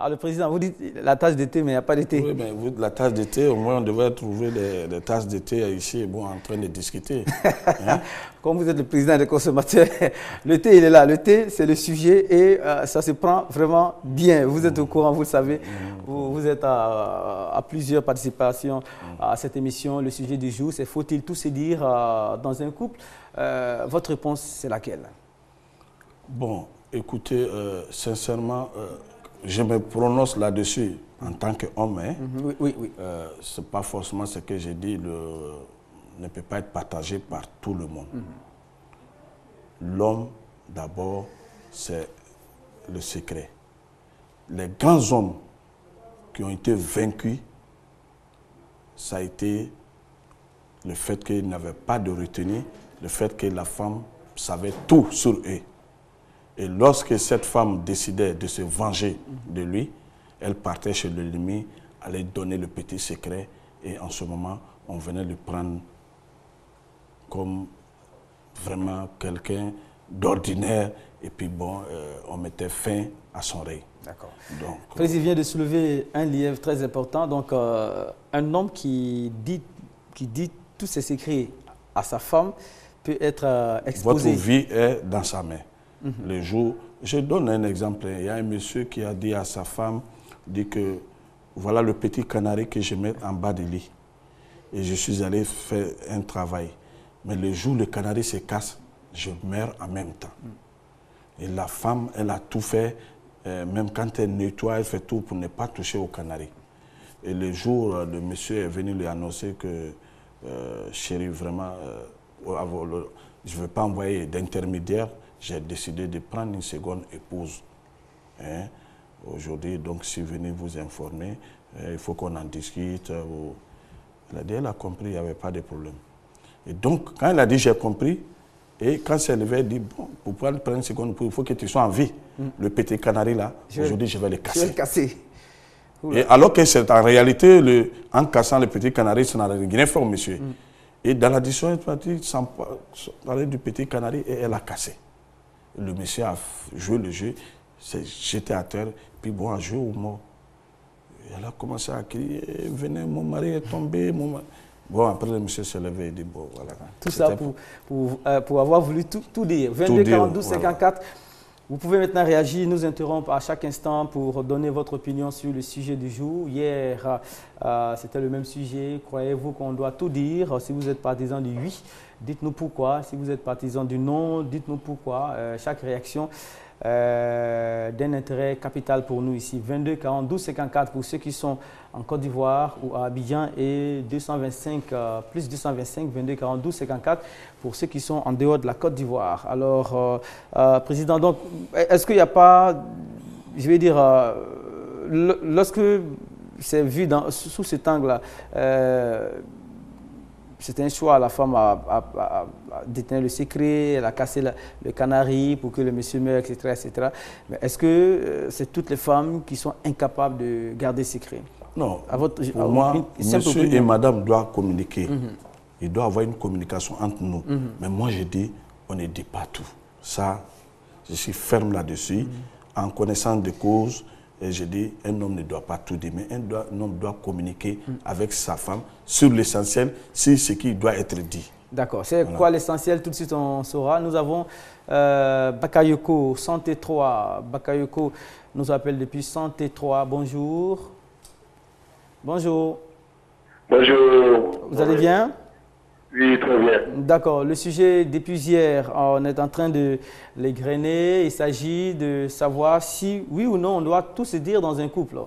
Ah, le président, vous dites la tasse d'été, mais il n'y a pas d'été. Oui, mais vous, la tasse d'été, au moins on devrait trouver des tasses d'été ici, bon, en train de discuter. Hein? Comme vous êtes le président des consommateurs, le thé, il est là. Le thé, c'est le sujet et ça se prend vraiment bien. Vous êtes au courant, vous le savez. Vous êtes à plusieurs participations à cette émission. Le sujet du jour, c'est faut-il tout se dire dans un couple? Votre réponse, c'est laquelle? Bon, écoutez, sincèrement, je me prononce là-dessus en tant qu'homme. Hein. Oui. Ce n'est pas forcément ce que j'ai dit, ne peut pas être partagé par tout le monde. L'homme, d'abord, c'est le secret. Les grands hommes qui ont été vaincus, ça a été le fait qu'ils n'avaient pas de retenue, le fait que la femme savait tout sur eux. Et lorsque cette femme décidait de se venger de lui, elle partait chez l'ennemi, allait donner le petit secret, et en ce moment, on venait le prendre comme vraiment quelqu'un d'ordinaire, et puis bon, on mettait fin à son règne. D'accord. Le président vient de soulever un lièvre très important. Donc, un homme qui dit tous ses secrets à sa femme peut être exposé. Votre vie est dans sa main. Le jour, je donne un exemple. Il y a un monsieur qui a dit à sa femme, dit que voilà le petit canari que je mets en bas du lit. Et je suis allé faire un travail. Mais le jour où le canari se casse, je meurs en même temps. Et la femme, elle a tout fait, même quand elle nettoie, elle fait tout pour ne pas toucher au canari. Et le jour, le monsieur est venu lui annoncer que, chérie, vraiment, je ne veux pas envoyer d'intermédiaire. J'ai décidé de prendre une seconde épouse. Hein? Aujourd'hui, donc, je suis venu vous informer. Il faut qu'on en discute. Elle a dit, elle a compris, il n'y avait pas de problème. Et donc, quand elle a dit, j'ai compris, et quand c'est levé, elle dit, bon, pour pouvoir prendre une seconde épouse, il faut que tu sois en vie. Le petit canari, là, aujourd'hui, je vais le casser. Je vais le casser. Et alors que c'est en réalité, en cassant le petit canari, ça n'a rien fait au monsieur. Et dans la discussion, elle a dit, sans parler du petit canari, et elle a cassé. Le monsieur a joué le jeu, s'est jeté à terre, puis bon, a joué au mort. Elle a commencé à crier, venez, mon mari est tombé. Bon, après le monsieur s'est levé et dit, bon, voilà. Tout ça pour avoir voulu tout dire. 22 42 54. Vous pouvez maintenant réagir, nous interrompre à chaque instant pour donner votre opinion sur le sujet du jour. Hier, c'était le même sujet. Croyez-vous qu'on doit tout dire? Si vous êtes partisan du oui, dites-nous pourquoi. Si vous êtes partisan du non, dites-nous pourquoi. Chaque réaction d'un intérêt capital pour nous ici. 22 42 54 pour ceux qui sont en Côte d'Ivoire ou à Abidjan et 225 plus 225 22 42 54 pour ceux qui sont en dehors de la Côte d'Ivoire. Alors, président, donc, est-ce qu'il n'y a pas, je vais dire, lorsque c'est vu sous cet angle-là, c'est un choix, la femme a détenu le secret, elle a cassé le canari pour que le monsieur meure, etc. etc. Mais est-ce que c'est toutes les femmes qui sont incapables de garder le secret? Non, pour moi, monsieur et madame doivent communiquer. Il doit y avoir une communication entre nous. Mais moi, je dis, on ne dit pas tout. Ça, je suis ferme là-dessus, en connaissance des causes. Et je dis, un homme ne doit pas tout dire, mais un homme doit communiquer avec sa femme sur l'essentiel, sur ce qui doit être dit. D'accord. C'est quoi l'essentiel? Tout de suite, on saura. Nous avons Bakayoko, 103. Bakayoko nous appelle depuis 103. Bonjour. Bonjour. Bonjour. Vous allez bien? Oui, très bien. D'accord. Le sujet, depuis hier, on est en train de l'égrener. Il s'agit de savoir si, oui ou non, on doit tout se dire dans un couple.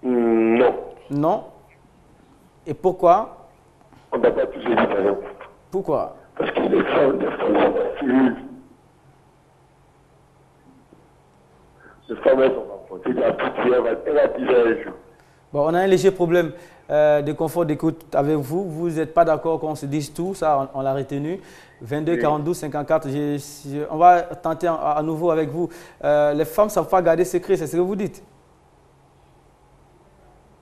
Non. Non. Et pourquoi? On ne doit pas tout se dire dans un couple. Pourquoi? Parce que les femmes elles sont rencontrées, elle a dit un jour. Bon, on a un léger problème de confort d'écoute avec vous. Vous n'êtes pas d'accord qu'on se dise tout, ça, on l'a retenu. 22 42 54, on va tenter à nouveau avec vous. Les femmes ne savent pas garder secret, c'est ce que vous dites?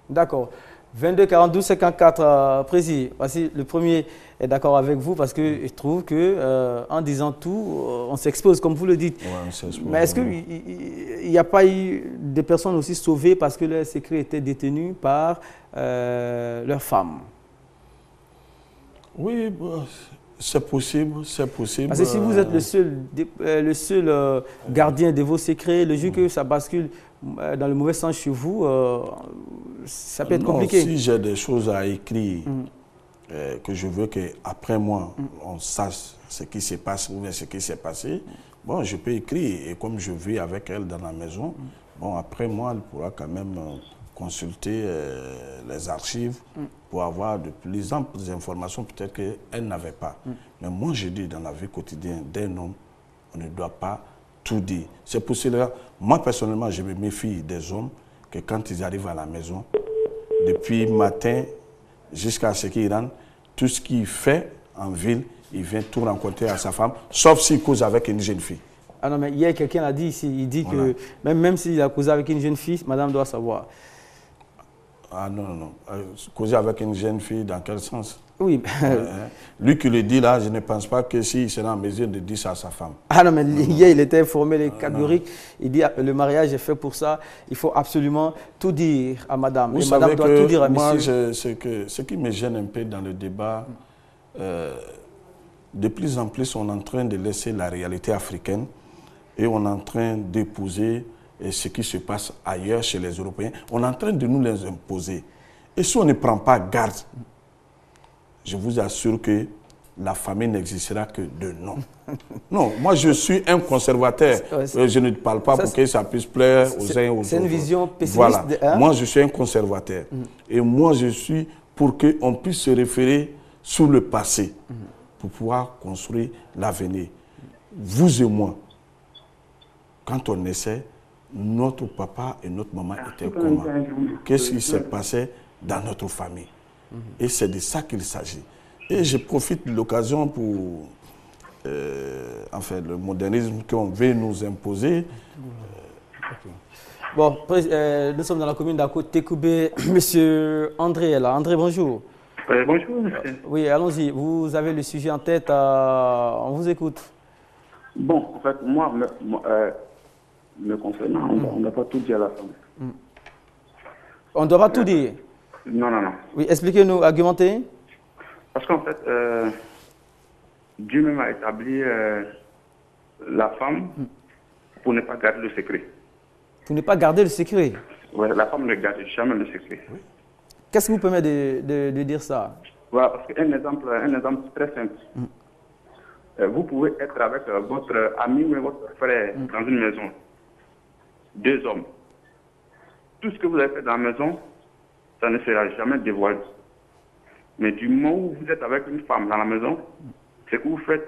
D'accord. 22 42 54, Président. Voici, le premier est d'accord avec vous parce que je trouve que en disant tout, on s'expose, comme vous le dites. Ouais, on s'expose. Mais est-ce qu'il n'y a pas eu des personnes aussi sauvées parce que leurs secrets étaient détenus par leurs femmes? Oui, bon, c'est possible, c'est possible. Parce que si vous êtes le seul gardien de vos secrets, le jour que ça bascule dans le mauvais sens chez vous, ça peut être compliqué. Si j'ai des choses à écrire, que je veux qu'après moi, on sache ce qui se passe ou ce qui s'est passé, bon, je peux écrire. Et comme je vis avec elle dans la maison, bon, après moi, elle pourra quand même consulter les archives pour avoir de plus amples informations peut-être qu'elle n'avait pas. Mais moi, je dis dans la vie quotidienne d'un homme, on ne doit pas tout dire. C'est pour cela, moi personnellement, je me méfie des hommes que quand ils arrivent à la maison, depuis matin jusqu'à ce qu'ils rentrent, tout ce qu'il fait en ville, il vient tout rencontrer à sa femme, sauf s'il cause avec une jeune fille. Ah non, mais hier, quelqu'un a dit ici, il dit que même s'il a causé avec une jeune fille, madame doit savoir. Ah non, non, non. Causer avec une jeune fille, dans quel sens? Oui. Lui qui le dit là, je ne pense pas que s'il sera en mesure de dire ça à sa femme. Ah non, mais hier, il était informé, les catégoriques. Il dit le mariage est fait pour ça. Il faut absolument tout dire à madame. Vous et madame doit tout dire à moi, monsieur. Ce qui me gêne un peu dans le débat, de plus en plus, on est en train de laisser la réalité africaine et on est en train d'épouser ce qui se passe ailleurs chez les Européens. On est en train de nous les imposer. Et si on ne prend pas garde, je vous assure que la famille n'existera que de nom. Non, moi je suis un conservateur. Je ne parle pas pour que ça puisse plaire aux uns et aux autres. C'est une vision pessimiste. Voilà. Moi je suis un conservateur. Et moi je suis pour qu'on puisse se référer sur le passé pour pouvoir construire l'avenir. Vous et moi, quand on essaie, notre papa et notre maman étaient comment? Qu'est-ce qui s'est passé dans notre famille? Et c'est de ça qu'il s'agit. Et je profite de l'occasion pour enfin, le modernisme qu'on veut nous imposer. Bon, nous sommes dans la commune d'Akotekoubé. Monsieur André est là. André, bonjour. Bonjour, monsieur. Oui, allons-y. Vous avez le sujet en tête. On vous écoute. Bon, en fait, moi, me concernant, on ne doit pas tout dire à la femme. On ne doit pas tout dire? Non, non, non. Oui, expliquez-nous, argumentez. Parce qu'en fait, Dieu même a établi la femme pour ne pas garder le secret. Pour ne pas garder le secret? Ouais, la femme ne garde jamais le secret. Oui. Qu'est-ce qui vous permet de dire ça? Voilà, parce qu'un exemple très simple. Vous pouvez être avec votre ami ou votre frère dans une maison. 2 hommes. Tout ce que vous avez fait dans la maison, ça ne sera jamais dévoilé. Mais du moment où vous êtes avec une femme dans la maison, ce que vous faites,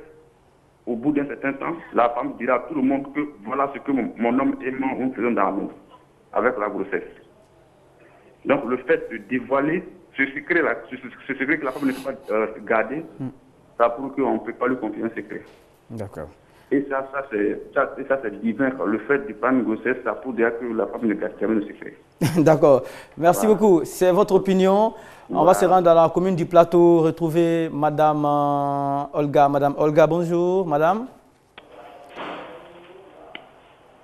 au bout d'un certain temps, la femme dira à tout le monde que voilà ce que mon homme et moi nous faisons dans la maison, avec la grossesse. Donc le fait de dévoiler ce secret-là, ce secret que la femme ne peut pas garder, ça prouve qu'on ne peut pas lui confier un secret. D'accord. Et ça c'est divin. Le fait de prendre une grossesse, ça prouve dire que la femme ne garde jamais le secret. D'accord. Merci beaucoup. C'est votre opinion. On va se rendre dans la commune du Plateau, retrouver Madame Olga. Madame Olga, bonjour. Madame.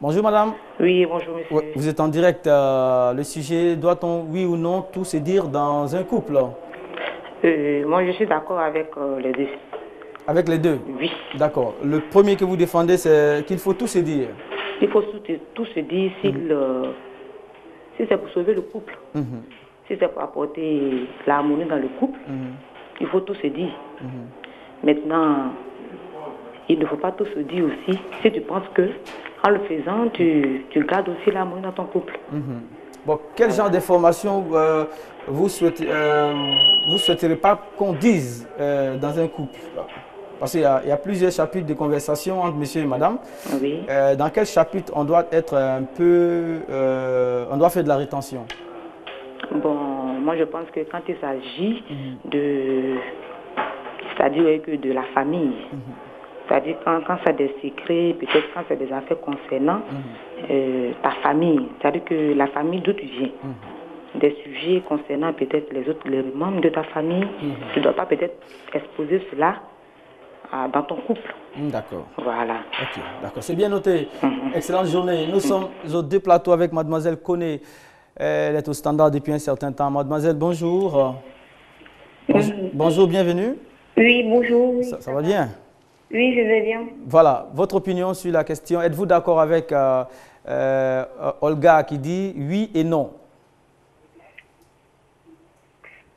Bonjour, madame. Oui, bonjour, monsieur. Vous êtes en direct. Le sujet, doit-on, oui ou non, tout se dire dans un couple? Moi, je suis d'accord avec les deux. Avec les deux? Oui. D'accord. Le premier que vous défendez, c'est qu'il faut tout se dire. Il faut tout se dire si c'est pour sauver le couple. Si c'est pour apporter l'harmonie dans le couple, il faut tout se dire. Maintenant, il ne faut pas tout se dire aussi si tu penses que, en le faisant, tu gardes aussi l'harmonie dans ton couple. Bon, quel genre d'informations vous souhaiterez pas qu'on dise dans un couple? Parce qu'il y a plusieurs chapitres de conversation entre monsieur et madame. Oui. Dans quel chapitre on doit être un peu... on doit faire de la rétention? Bon, moi je pense que quand il s'agit c'est-à-dire que de la famille, c'est-à-dire quand c'est des secrets, peut-être quand c'est des affaires concernant ta famille, c'est-à-dire que la famille d'où tu viens. des sujets concernant peut-être les membres de ta famille. Tu ne dois pas peut-être exposer cela dans ton couple. D'accord. Voilà. Ok, d'accord. C'est bien noté. Excellente journée. Nous sommes aux 2 plateaux avec Mademoiselle Koné. Elle est au standard depuis un certain temps. Mademoiselle, bonjour. Bonjour, bienvenue. Oui, bonjour. Oui. Ça va bien? Oui, je vais bien. Voilà, votre opinion sur la question. Êtes-vous d'accord avec Olga qui dit oui et non?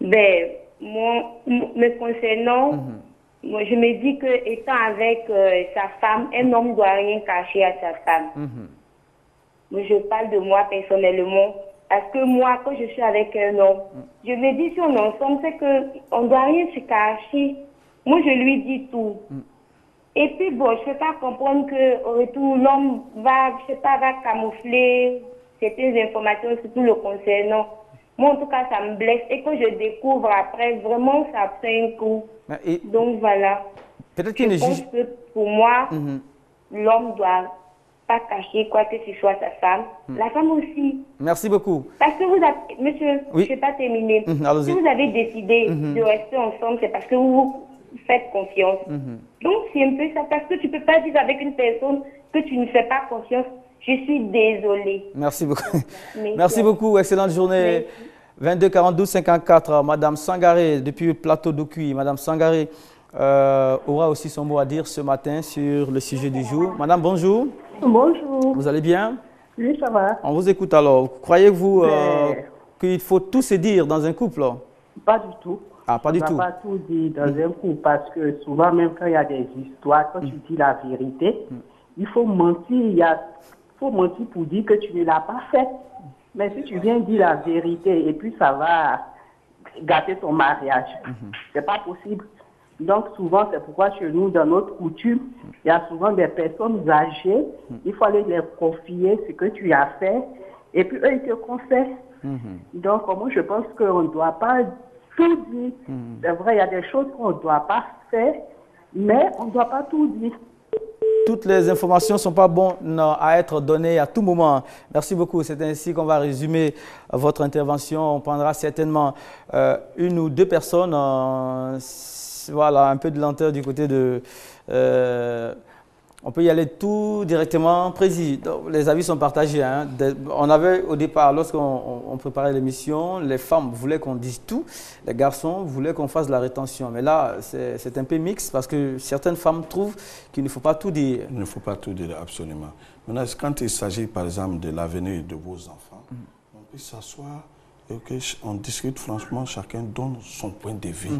Ben, moi, me concernant, moi, je me dis que étant avec sa femme, un homme ne doit rien cacher à sa femme. Moi, je parle de moi personnellement. Parce que moi, quand je suis avec un homme, je me dis si on est ensemble, c'est qu'on ne doit rien se cacher. Moi, je lui dis tout. Et puis, bon, je ne peux pas comprendre qu'au retour, l'homme va camoufler certaines informations, surtout le concernant. Moi, en tout cas, ça me blesse. Et quand je découvre après, vraiment, ça fait un coup. Donc, voilà. Peut-être qu'il ne pense que pour moi, l'homme ne doit pas cacher quoi que ce soit sa femme. La femme aussi. Merci beaucoup. Parce que vous avez, monsieur, je ne vais pas terminer. Si vous avez décidé de rester ensemble, c'est parce que vous faites confiance. Donc, c'est un peu ça. Parce que tu ne peux pas dire avec une personne que tu ne fais pas confiance. Je suis désolée. Merci beaucoup. Merci beaucoup. Excellente journée. 22 42 54. Madame Sangaré, depuis le plateau d'Okuyi. Madame Sangaré aura aussi son mot à dire ce matin sur le sujet du jour. Madame, bonjour. Bonjour. Vous allez bien? Oui, ça va. On vous écoute alors. Croyez-vous qu'il faut tout se dire dans un couple? Pas du tout. Ah, pas du tout. On ne va pas tout dire dans un couple parce que souvent, même quand il y a des histoires, quand tu dis la vérité, il faut mentir. Il faut mentir pour dire que tu ne l'as pas fait. Mais si tu viens dire la vérité et puis ça va gâter ton mariage, c'est pas possible. Donc souvent, c'est pourquoi chez nous, dans notre coutume, il y a souvent des personnes âgées. Il faut aller leur confier ce que tu as fait et puis eux, ils te confessent. Donc moi, je pense qu'on ne doit pas tout dire. C'est vrai, il y a des choses qu'on ne doit pas faire, mais on ne doit pas tout dire. Toutes les informations ne sont pas bonnes à être données à tout moment. Merci beaucoup. C'est ainsi qu'on va résumer votre intervention. On prendra certainement une ou deux personnes. Voilà, un peu de lenteur du côté de... on peut y aller tout directement. Président, les avis sont partagés. Hein. On avait au départ, lorsqu'on préparait l'émission, les femmes voulaient qu'on dise tout. Les garçons voulaient qu'on fasse de la rétention. Mais là, c'est un peu mixte parce que certaines femmes trouvent qu'il ne faut pas tout dire. Il ne faut pas tout dire, absolument. Maintenant, quand il s'agit, par exemple, de l'avenir de vos enfants, on peut s'asseoir et qu'on discute franchement, chacun donne son point de vue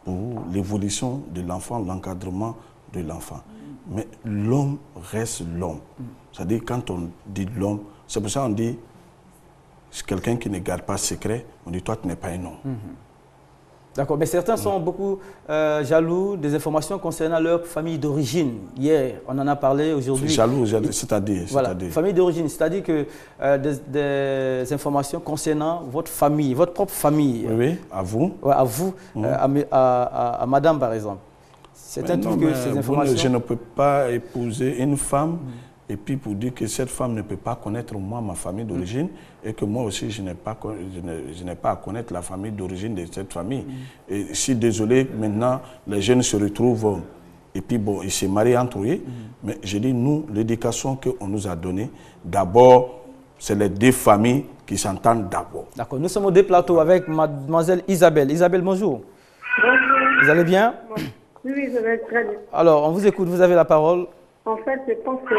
pour l'évolution de l'enfant, l'encadrement de l'enfant. Mais l'homme reste l'homme. C'est-à-dire, quand on dit l'homme, c'est pour ça qu'on dit, quelqu'un qui ne garde pas secret, on dit, toi, tu n'es pas un homme. D'accord, mais certains sont beaucoup jaloux des informations concernant leur famille d'origine. Hier, on en a parlé aujourd'hui. Jaloux, c'est-à-dire voilà, famille d'origine, c'est-à-dire que des informations concernant votre famille, votre propre famille. Oui, à vous. Ouais, à vous, à madame, par exemple. Certains trouvent que ces informations... Je ne peux pas épouser une femme et puis pour dire que cette femme ne peut pas connaître moi, ma famille d'origine et que moi aussi, je n'ai pas à connaître la famille d'origine de cette famille. Et je suis désolé, maintenant, les jeunes se retrouvent et puis bon, ils se marient entre eux. Mais je dis, nous, l'éducation qu'on nous a donnée, d'abord, c'est les deux familles qui s'entendent d'abord. D'accord, nous sommes au plateau avec mademoiselle Isabelle. Isabelle, bonjour. Bonjour. Vous allez bien? Oui, je vais très bien. Alors, on vous écoute, vous avez la parole. En fait, je pense qu'on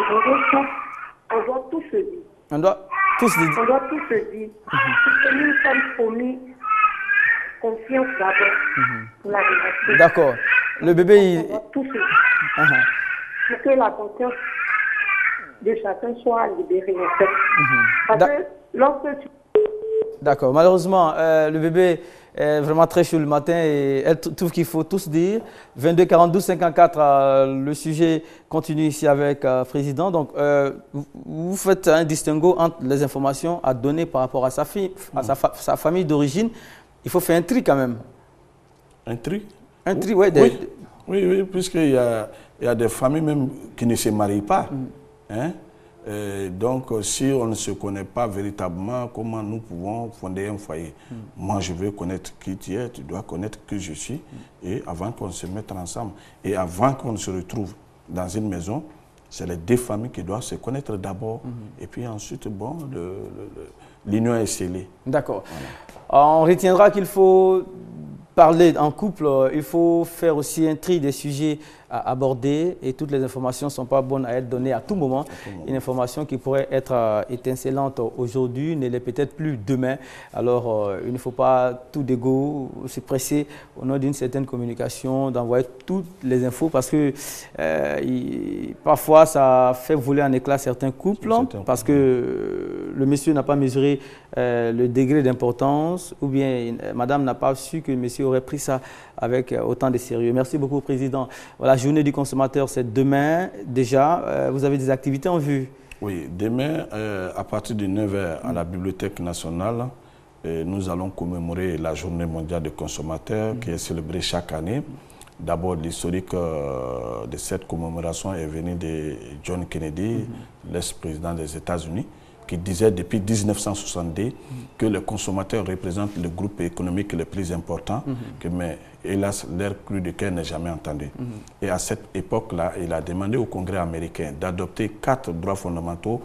doit tout se dire. On doit tout se dire. On doit tout se dire. Parce que nous sommes promis confiance d'abord pour la relation. D'accord. Le bébé, on doit tout se dire. Pour que la conscience de chacun soit libérée, en fait. Parce que lorsque tu... D'accord. Malheureusement, le bébé est vraiment très chaud le matin et elle trouve qu'il faut tous dire. 22 42 54, le sujet continue ici avec le président. Donc, vous faites un distinguo entre les informations à donner par rapport à sa fille, à sa famille d'origine. Il faut faire un tri quand même. Un tri? Un tri, ouais, oui, puisqu'il y a des familles même qui ne se marient pas. Hein? Donc, si on ne se connaît pas véritablement, comment nous pouvons fonder un foyer? Moi, je veux connaître qui tu es, tu dois connaître qui je suis, et avant qu'on se mette ensemble, et avant qu'on se retrouve dans une maison, c'est les deux familles qui doivent se connaître d'abord, et puis ensuite, bon, l'union est scellée. D'accord. Voilà. On retiendra qu'il faut parler en couple, il faut faire aussi un tri des sujets à aborder et toutes les informations ne sont pas bonnes à être données à tout moment. Une information qui pourrait être étincelante aujourd'hui ne l'est peut-être plus demain. Alors, il ne faut pas tout d'ego se presser au nom d'une certaine communication, d'envoyer toutes les infos parce que parfois ça fait voler en éclat certains couples parce que le monsieur n'a pas mesuré le degré d'importance ou bien madame n'a pas su que le monsieur aurait pris ça avec autant de sérieux. Merci beaucoup, Président. Voilà, journée du consommateur, c'est demain. Déjà, vous avez des activités en vue? Oui, demain, à partir de 9h à la Bibliothèque nationale, nous allons commémorer la journée mondiale des consommateurs qui est célébrée chaque année. D'abord, l'historique de cette commémoration est venu de John Kennedy, l'ex-président des États-Unis, qui disait depuis 1962 que les consommateurs représentent le groupe économique le plus important, mais hélas, leur cri de cœur n'est jamais entendu. Et à cette époque-là, il a demandé au Congrès américain d'adopter 4 droits fondamentaux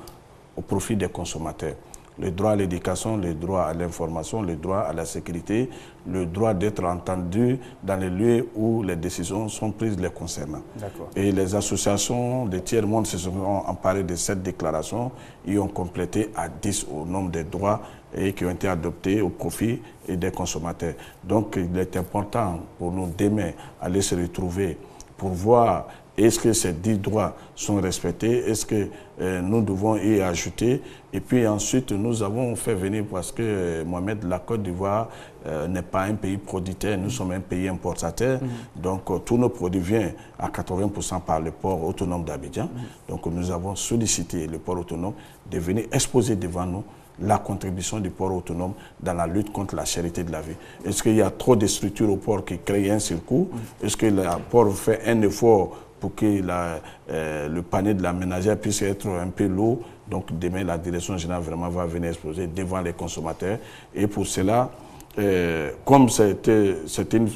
au profit des consommateurs. Le droit à l'éducation, le droit à l'information, le droit à la sécurité, le droit d'être entendu dans les lieux où les décisions sont prises les concernant. Et les associations de tiers-monde se sont emparées de cette déclaration et ont complété à 10 au nombre des droits et qui ont été adoptés au profit des consommateurs. Donc il est important pour nous demain aller se retrouver pour voir est-ce que ces 10 droits sont respectés, est-ce que nous devons y ajouter. Et puis ensuite, nous avons fait venir, parce que Mohamed, la Côte d'Ivoire n'est pas un pays producteur, nous sommes un pays importateur. Donc tous nos produits viennent à 80% par le port autonome d'Abidjan. Donc nous avons sollicité le port autonome de venir exposer devant nous la contribution du port autonome dans la lutte contre la cherté de la vie. Est-ce qu'il y a trop de structures au port qui créent un surcoût? Est-ce que le port fait un effort pour que le panier de la ménagère puisse être un peu lourd? Donc demain, la direction générale vraiment va venir exposer devant les consommateurs. Et pour cela, comme c'est une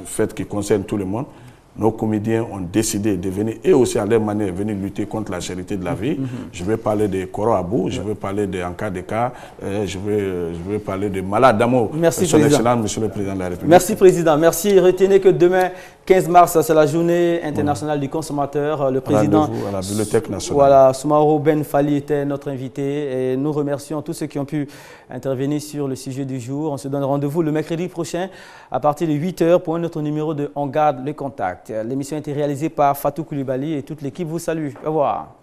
fête qui concerne tout le monde, nos comédiens ont décidé de venir, et aussi à leur manière, venir lutter contre la charité de la vie. Je vais parler de Koro Abou, je vais parler de Anka Deka, je vais parler de Malade d'amour. Merci, Son Président. Excellence, Monsieur le Président de la République. Merci, Président. Merci. Retenez que demain, 15 mars, c'est la journée internationale du consommateur. Le Président à la Bibliothèque nationale. Voilà, Soumaoro Ben Fali était notre invité et nous remercions tous ceux qui ont pu intervenir sur le sujet du jour. On se donne rendez-vous le mercredi prochain à partir de 8 h pour un autre numéro de On garde le contact. L'émission a été réalisée par Fatou Koulibaly et toute l'équipe vous salue. Au revoir.